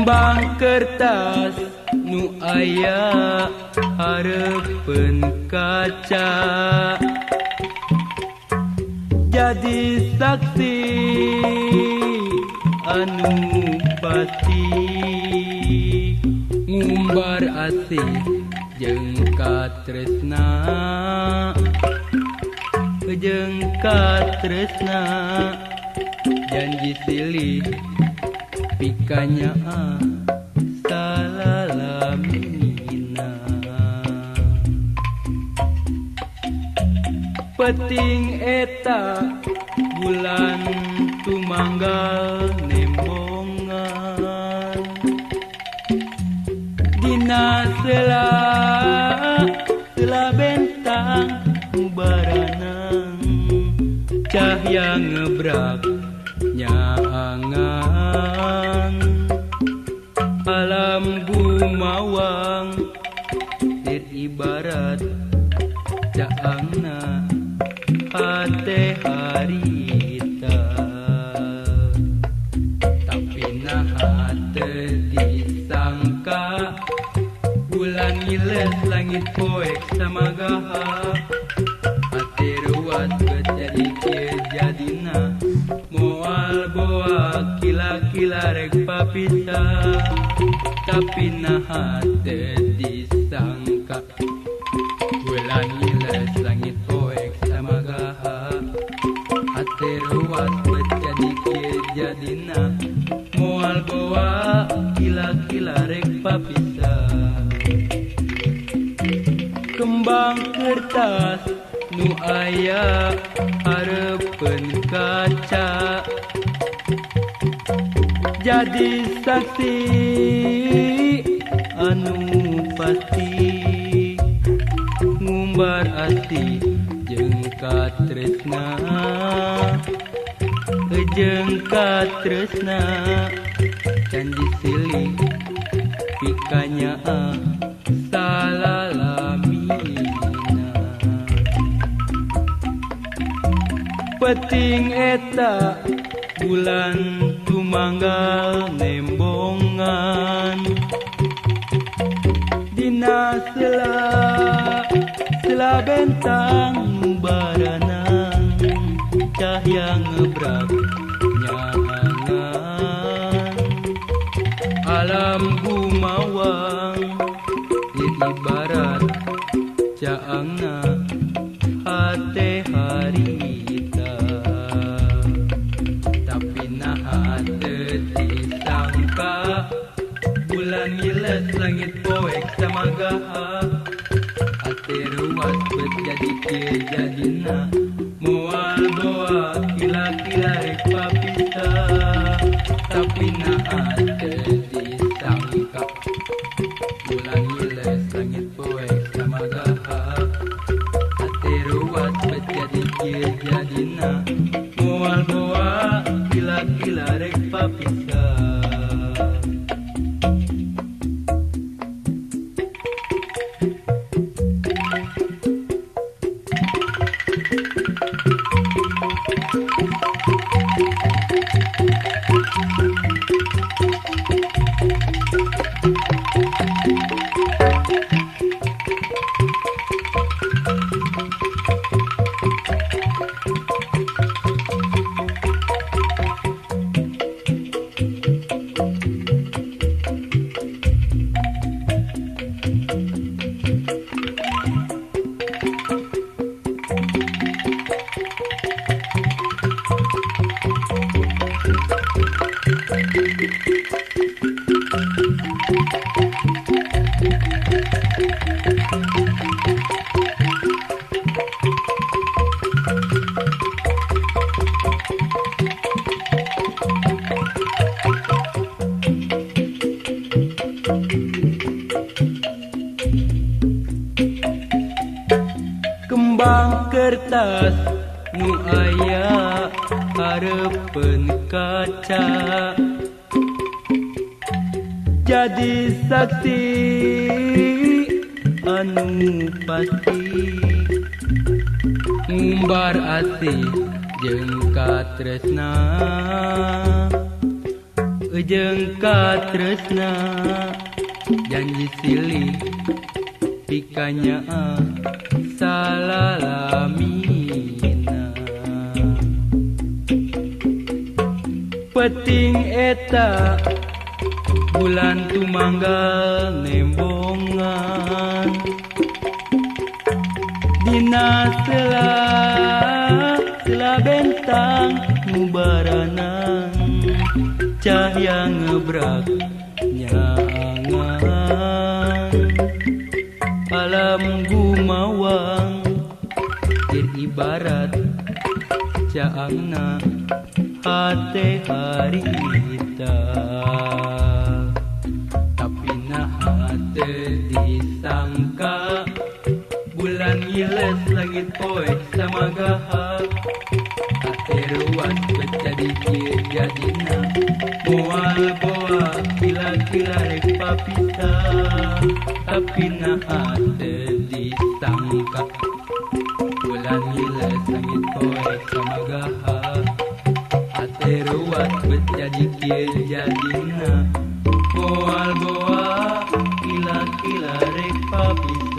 Kembang kertas nu aya hareupeun kaca, jadi saksi anu pasti ngumbar asih jeung katresna, jeung katresna janji silih pikanya salalamina. Peting eta bulan tumanggal nembongan, dina sela bentang mubaranang cahya ngebrak nyaangan. Alam gumawang dir ibarat caangna hate harita, tapi naha teu disangka bulan ngiles langit poek samagaha, hate ruas jadi kieu jadina moal boa kila-kila rek papisah, tapi naha teu disangka bulan ngiles langit poek samagaha, hate ruas jadi kieu jadina moal boa kila-kila rek papisah. Kembang kertas nu aya hareupeun kaca, jadi saksi anu pasti ngumbar asih jeung katresna, jeung katresna janji silih pikanya salalamina. Peting eta bulan tumanggal nembongan, dina sela bentang baranang cahya ngebrak nyaangan. Alam gumawang dir ibarat caangna hate harita, tapi naha teu disangka bulan ngiles langit poek samagaha, hate ruas beut jadi kieu jadina moal boa kila-kila rek papisah, tapi naha teu disangka bulan ngiles langit poek samagaha, hate ruas beut jadi kieu jadina moal boa kila-kila rek papisah. Kembang kertas nu aya hareupeun kaca, jadi saksi anu pasti ngumbar asih jeung katresna, Ejeng ka tresna janji silih pikanya salalamina peting eta bulan tumanggal nembongan dina sela bentang nubaranang cahaya ngebrak nyangan alam gumawang ibarat caangna hate harita tapi nah hate disangka bulan ngiles langit poek sama gahak hate ruas becadi kir jadina moal boa kila-kila rek papita tapi nah hate disangka bulan ngiles langit poek sama gahak hate ruas becadi kir jadina moal boa kila-kila rek papita